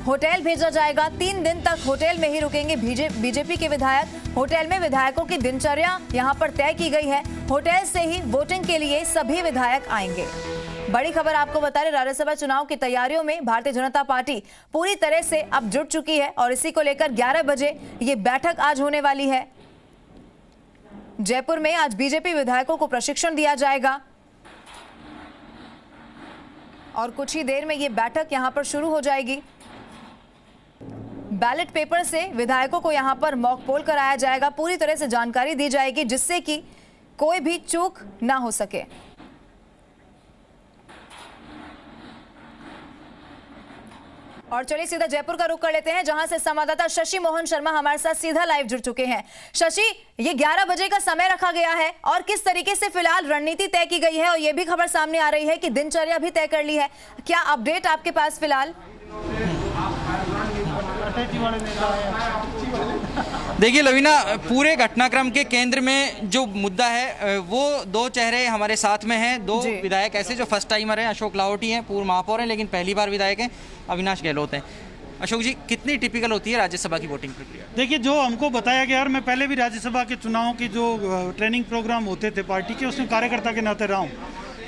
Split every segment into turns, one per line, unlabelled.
Hotel भेजा जाएगा। 3 दिन तक होटल में ही रुकेंगे बीजेपी के विधायक। होटल में विधायकों की दिनचर्या यहां पर तय की गई है। होटल से ही वोटिंग के लिए सभी विधायक आएंगे। बड़ी खबर आपको बता रहे, राज्यसभा चुनाव की तैयारियों में भारतीय जनता पार्टी पूरी तरह से अब जुट चुकी है और इसी को लेकर 11 बजे ये बैठक आज होने वाली है। जयपुर में आज बीजेपी विधायकों को प्रशिक्षण दिया जाएगा और कुछ ही देर में ये बैठक यहां पर शुरू हो जाएगी। बैलेट पेपर से विधायकों को यहां पर मॉक पोल कराया जाएगा। पूरी तरह से जानकारी दी जाएगी जिससे कि कोई भी चूक ना हो सके। और चलिए सीधा जयपुर का रुख कर लेते हैं, जहां से संवाददाता शशि मोहन शर्मा हमारे साथ सीधा लाइव जुड़ चुके हैं। शशि, ये 11 बजे का समय रखा गया है और किस तरीके से फिलहाल रणनीति तय की गई है, और ये भी खबर सामने आ रही है कि दिनचर्या भी तय कर ली है। क्या अपडेट आपके पास फिलहाल?
देखिए लवीना, पूरे घटनाक्रम के केंद्र में जो मुद्दा है वो दो चेहरे हमारे साथ में हैं। दो विधायक ऐसे जो फर्स्ट टाइमर हैं, अशोक लाहोटी हैं, पूर्व महापौर हैं लेकिन पहली बार विधायक हैं, अविनाश गहलोत हैं। अशोक जी, कितनी टिपिकल होती है राज्यसभा की वोटिंग प्रक्रिया?
देखिए, जो हमको बताया गया, और मैं पहले भी राज्यसभा के चुनाव की जो ट्रेनिंग प्रोग्राम होते थे पार्टी के, उसमें कार्यकर्ता के नाते रहा हूँ,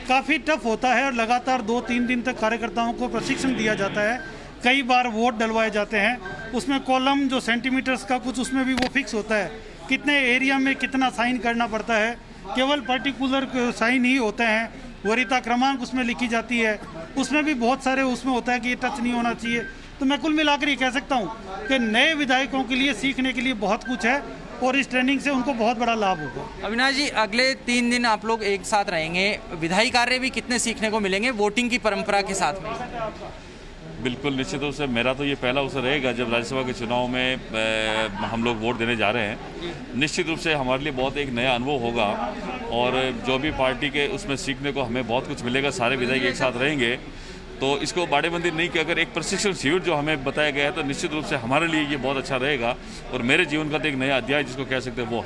काफ़ी टफ होता है और लगातार 2-3 दिन तक कार्यकर्ताओं को प्रशिक्षण दिया जाता है। कई बार वोट डलवाए जाते हैं, उसमें कॉलम जो सेंटीमीटर्स का कुछ उसमें भी वो फिक्स होता है, कितने एरिया में कितना साइन करना पड़ता है। केवल पर्टिकुलर साइन ही होते हैं, वरीयता क्रमांक उसमें लिखी जाती है, उसमें भी बहुत सारे उसमें होता है कि ये टच नहीं होना चाहिए। तो मैं कुल मिलाकर ये कह सकता हूँ कि नए विधायकों के लिए सीखने के लिए बहुत कुछ है और इस ट्रेनिंग से उनको बहुत बड़ा लाभ होगा।
अविनाश जी, अगले 3 दिन आप लोग एक साथ रहेंगे, विधायी कार्य भी कितने सीखने को मिलेंगे वोटिंग की परंपरा के साथ में?
बिल्कुल, निश्चित रूप से मेरा तो ये पहला अवसर रहेगा जब राज्यसभा के चुनाव में हम लोग वोट देने जा रहे हैं। निश्चित रूप से हमारे लिए बहुत एक नया अनुभव होगा और जो भी पार्टी के उसमें सीखने को हमें बहुत कुछ मिलेगा। सारे विधायक एक साथ रहेंगे तो इसको बाड़ेबंदी नहीं कि अगर एक प्रशिक्षण शिविर जो हमें बताया गया है तो निश्चित रूप से हमारे लिए ये बहुत अच्छा रहेगा और मेरे जीवन का तो एक नया अध्याय जिसको कह सकते हैं वो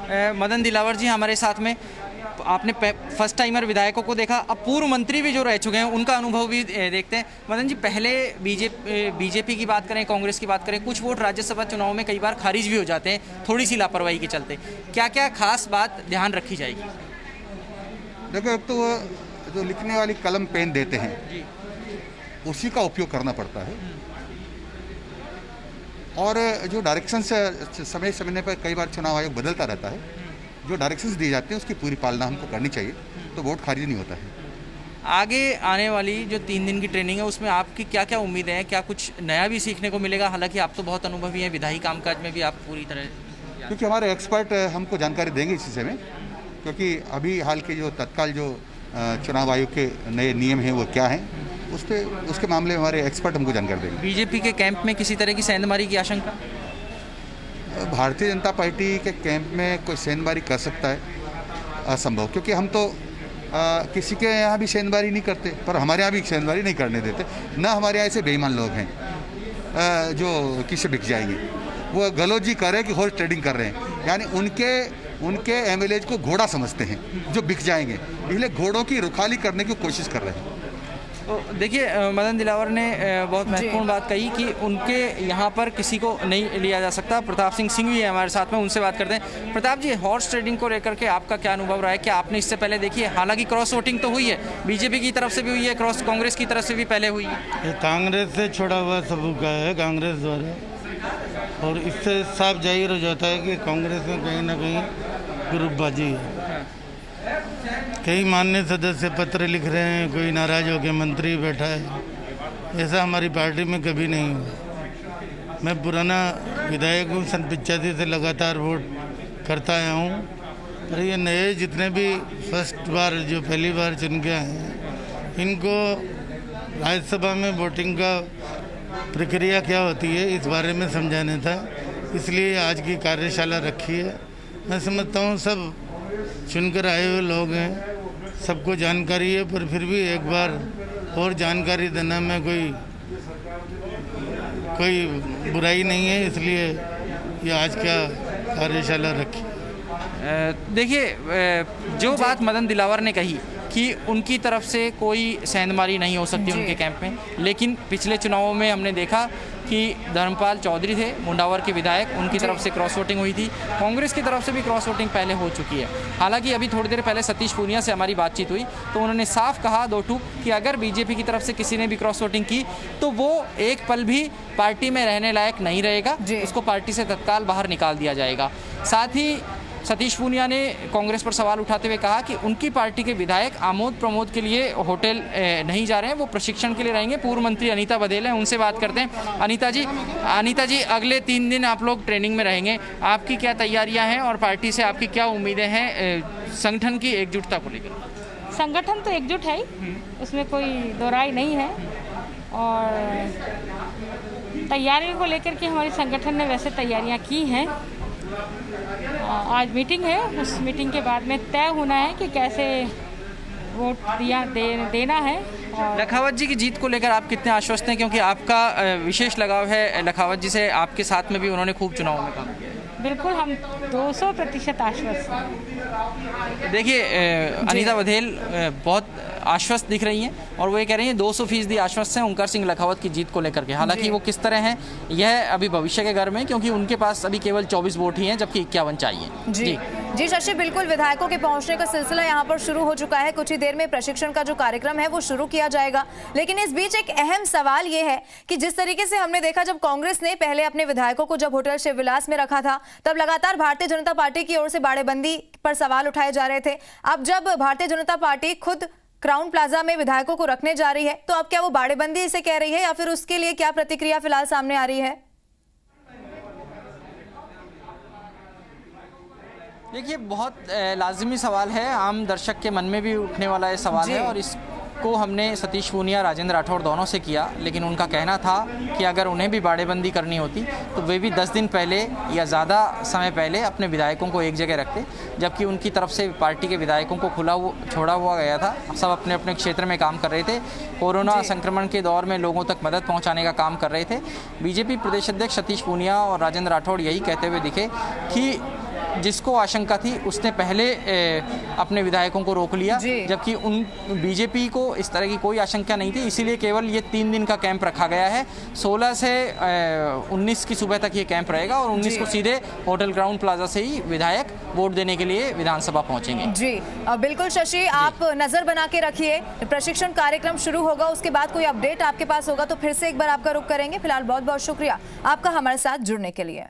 है।
मदन दिलावर जी हमारे साथ में, आपने फर्स्ट टाइमर विधायकों को देखा, अब पूर्व मंत्री भी जो रह चुके हैं उनका अनुभव भी देखते हैं। मदन जी, पहले बीजेपी की बात करें, कांग्रेस की बात करें, कुछ वोट राज्यसभा चुनाव में कई बार खारिज भी हो जाते हैं थोड़ी सी लापरवाही के चलते। क्या क्या खास बात ध्यान रखी जाएगी?
देखो, एक तो जो लिखने वाली कलम पेन देते हैं उसी का उपयोग करना पड़ता है और जो डायरेक्शन से समय समय पर कई बार चुनाव आयोग बदलता रहता है, जो डायरेक्शंस दिए जाते हैं उसकी पूरी पालना हमको करनी चाहिए, तो वोट खारिज नहीं होता है।
आगे आने वाली जो 3 दिन की ट्रेनिंग है उसमें आपकी क्या क्या उम्मीदें हैं? क्या कुछ नया भी सीखने को मिलेगा? हालांकि आप तो बहुत अनुभवी हैं, विधायी कामकाज में भी आप पूरी तरह,
क्योंकि हमारे एक्सपर्ट हमको जानकारी देंगे इसी से में, क्योंकि अभी हाल के जो तत्काल जो चुनाव आयोग के नए नियम हैं वो क्या हैं, उसके मामले में हमारे एक्सपर्ट हमको जानकारी देंगे।
बीजेपी के कैंप में किसी तरह की सेंधमारी की आशंका?
भारतीय जनता पार्टी के कैंप में कोई सेंधमारी कर सकता है? असंभव, क्योंकि हम तो किसी के यहाँ भी सेंधमारी नहीं करते, पर हमारे यहाँ भी सेंधमारी नहीं करने देते। न हमारे यहाँ ऐसे बेईमान लोग हैं जो किसी बिक जाएंगे। वो गलोजी कर रहे हैं कि हॉर्स ट्रेडिंग कर रहे हैं, यानी उनके एमएलएज को घोड़ा समझते हैं जो बिक जाएंगे, इसलिए घोड़ों की रुखाली करने की कोशिश कर रहे हैं।
तो देखिए, मदन दिलावर ने बहुत महत्वपूर्ण बात कही कि उनके यहाँ पर किसी को नहीं लिया जा सकता। प्रताप सिंह भी है हमारे साथ में, उनसे बात करते हैं। प्रताप जी, हॉर्स ट्रेडिंग को लेकर के आपका क्या अनुभव रहा है? क्या आपने इससे पहले देखी है? हालांकि क्रॉस वोटिंग तो हुई है, बीजेपी की तरफ से भी हुई है, क्रॉस कांग्रेस की तरफ से भी पहले हुई है।
कांग्रेस से छोड़ा हुआ सबूत है कांग्रेस द्वारा, और इससे साफ जाहिर हो जाता है कि कांग्रेस में कहीं ना कहीं ग्रुपबाजी है। कई माननीय सदस्य पत्र लिख रहे हैं, कोई नाराज होकर मंत्री बैठा है, ऐसा हमारी पार्टी में कभी नहीं हुआ। मैं पुराना विधायक हूँ, सन 85 से लगातार वोट करता आया हूँ, और ये नए जितने भी फर्स्ट बार जो पहली बार चुन के आए हैं, इनको राज्यसभा में वोटिंग का प्रक्रिया क्या होती है इस बारे में समझाने था, इसलिए आज की कार्यशाला रखी है। मैं समझता हूँ सब चुनकर आए हुए लोग हैं, सबको जानकारी है, पर फिर भी एक बार और जानकारी देना में कोई बुराई नहीं है, इसलिए ये आज का कार्यशाला रखी।
देखिए, जो बात मदन दिलावर ने कही कि उनकी तरफ से कोई सेंधमारी नहीं हो सकती उनके कैंप में। लेकिन पिछले चुनावों में हमने देखा कि धर्मपाल चौधरी थे मुंडावर के विधायक, उनकी तरफ से क्रॉस वोटिंग हुई थी। कांग्रेस की तरफ से भी क्रॉस वोटिंग पहले हो चुकी है। हालांकि अभी थोड़ी देर पहले सतीश पूनिया से हमारी बातचीत हुई तो उन्होंने साफ कहा दो टूक कि अगर बीजेपी की तरफ से किसी ने भी क्रॉस वोटिंग की तो वो एक पल भी पार्टी में रहने लायक नहीं रहेगा, उसको पार्टी से तत्काल बाहर निकाल दिया जाएगा। साथ ही सतीश पूनिया ने कांग्रेस पर सवाल उठाते हुए कहा कि उनकी पार्टी के विधायक आमोद प्रमोद के लिए होटल नहीं जा रहे हैं, वो प्रशिक्षण के लिए रहेंगे। पूर्व मंत्री अनीता बघेल हैं, उनसे बात करते हैं। अनीता जी, अगले 3 दिन आप लोग ट्रेनिंग में रहेंगे, आपकी क्या तैयारियां हैं और पार्टी से आपकी क्या उम्मीदें हैं संगठन की एकजुटता को लेकर?
संगठन तो एकजुट है ही, उसमें कोई दो राय नहीं है। और तैयारियों को लेकर के हमारे संगठन ने वैसे तैयारियां की हैं। आज मीटिंग है, उस मीटिंग के बाद में तय होना है कि कैसे वोट देना है। और
लखावत जी की जीत को लेकर आप कितने आश्वस्त हैं, क्योंकि आपका विशेष लगाव है लखावत जी से, आपके साथ में भी उन्होंने खूब चुनाव में काम किया?
बिल्कुल, हम 200% आश्वस्त हैं।
देखिए अनीता बघेल बहुत आश्वस्त दिख रही हैं और वो ये कह रही हैं 200% आश्वस्त हैं ओंकार सिंह लखावत की जीत को लेकर के। हालांकि वो किस तरह हैं यह अभी भविष्य के घर में, क्योंकि उनके पास अभी केवल 24 वोट ही हैं जबकि 51 चाहिए।
जी शशि, बिल्कुल विधायकों के पहुंचने का सिलसिला यहाँ पर शुरू हो चुका है। कुछ ही देर में प्रशिक्षण का जो कार्यक्रम है वो शुरू किया जाएगा। लेकिन इस बीच एक अहम सवाल ये है कि जिस तरीके से हमने देखा जब कांग्रेस ने पहले अपने विधायकों को जब होटल शिवविलास में रखा था तब लगातार भारतीय जनता पार्टी की ओर से बाड़ेबंदी पर सवाल उठाए जा रहे थे। अब जब भारतीय जनता पार्टी खुद क्राउन प्लाजा में विधायकों को रखने जा रही है तो अब क्या वो बाड़ेबंदी इसे कह रही है या फिर उसके लिए क्या प्रतिक्रिया फिलहाल सामने आ रही है?
देखिए, बहुत लाजिमी सवाल है, आम दर्शक के मन में भी उठने वाला ये सवाल है और इसको हमने सतीश पूनिया, राजेंद्र राठौड़ दोनों से किया। लेकिन उनका कहना था कि अगर उन्हें भी बाड़ेबंदी करनी होती तो वे भी 10 दिन पहले या ज़्यादा समय पहले अपने विधायकों को एक जगह रखते, जबकि उनकी तरफ से पार्टी के विधायकों को छोड़ा हुआ गया था। सब अपने अपने क्षेत्र में काम कर रहे थे, कोरोना संक्रमण के दौर में लोगों तक मदद पहुँचाने का काम कर रहे थे। बीजेपी प्रदेश अध्यक्ष सतीश पूनिया और राजेंद्र राठौड़ यही कहते हुए दिखे कि जिसको आशंका थी उसने पहले अपने विधायकों को रोक लिया, जबकि बीजेपी को इस तरह की कोई आशंका नहीं थी। इसीलिए केवल ये 3 दिन का कैंप रखा गया है। 16 से 19 की सुबह तक ये कैंप रहेगा और 19 को सीधे होटल क्राउन प्लाजा से ही विधायक वोट देने के लिए विधानसभा पहुंचेंगे।
जी बिल्कुल शशि, आप नजर बना के रखिए, प्रशिक्षण कार्यक्रम शुरू होगा, उसके बाद कोई अपडेट आपके पास होगा तो फिर से एक बार आपका रुख करेंगे। फिलहाल बहुत बहुत शुक्रिया आपका हमारे साथ जुड़ने के लिए।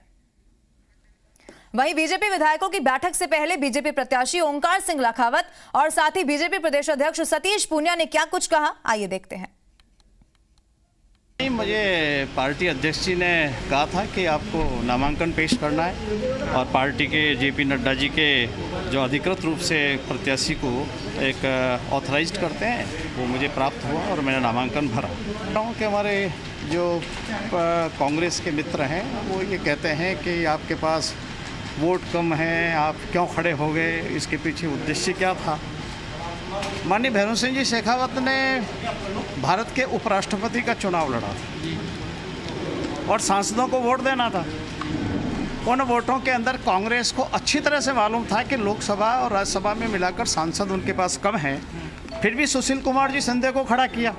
वहीं बीजेपी विधायकों की बैठक से पहले बीजेपी प्रत्याशी ओंकार सिंह लखावत और साथ ही बीजेपी प्रदेश अध्यक्ष सतीश पूनिया ने क्या कुछ कहा, आइए देखते हैं।
मुझे पार्टी अध्यक्ष जी ने कहा था कि आपको नामांकन पेश करना है और पार्टी के जेपी नड्डा जी के जो अधिकृत रूप से प्रत्याशी को एक ऑथराइज्ड करते हैं वो मुझे प्राप्त हुआ और मैंने नामांकन भरा। कि हमारे जो कांग्रेस के मित्र हैं वो ये कहते हैं कि आपके पास वोट कम है, आप क्यों खड़े हो गए, इसके पीछे उद्देश्य क्या था। माननीय भैरव सिंह जी शेखावत ने भारत के उपराष्ट्रपति का चुनाव लड़ा था और सांसदों को वोट देना था। उन वोटों के अंदर कांग्रेस को अच्छी तरह से मालूम था कि लोकसभा और राज्यसभा में मिलाकर सांसद उनके पास कम हैं, फिर भी सुशील कुमार जी सिंधे को खड़ा किया।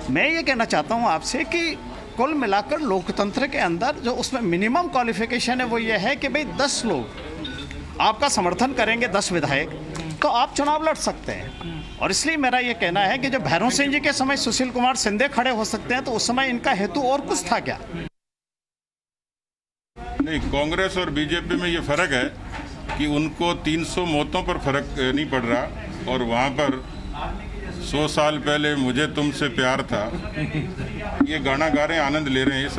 मैं ये कहना चाहता हूँ आपसे कि कुल मिलाकर लोकतंत्र के अंदर जो उसमें मिनिमम क्वालिफिकेशन है वो ये है कि भाई 10 लोग आपका समर्थन करेंगे, 10 विधायक, तो आप चुनाव लड़ सकते हैं। और इसलिए मेरा ये कहना है कि जब भैरव सिंह जी के समय सुशील कुमार सिंधे खड़े हो सकते हैं तो उस समय इनका हेतु और कुछ था क्या?
नहीं, कांग्रेस और बीजेपी में ये फर्क है कि उनको 300 मौतों पर फर्क नहीं पड़ रहा और वहाँ पर 100 साल पहले मुझे तुमसे प्यार था, ये गाना गा रहे हैं, आनंद ले रहे हैं।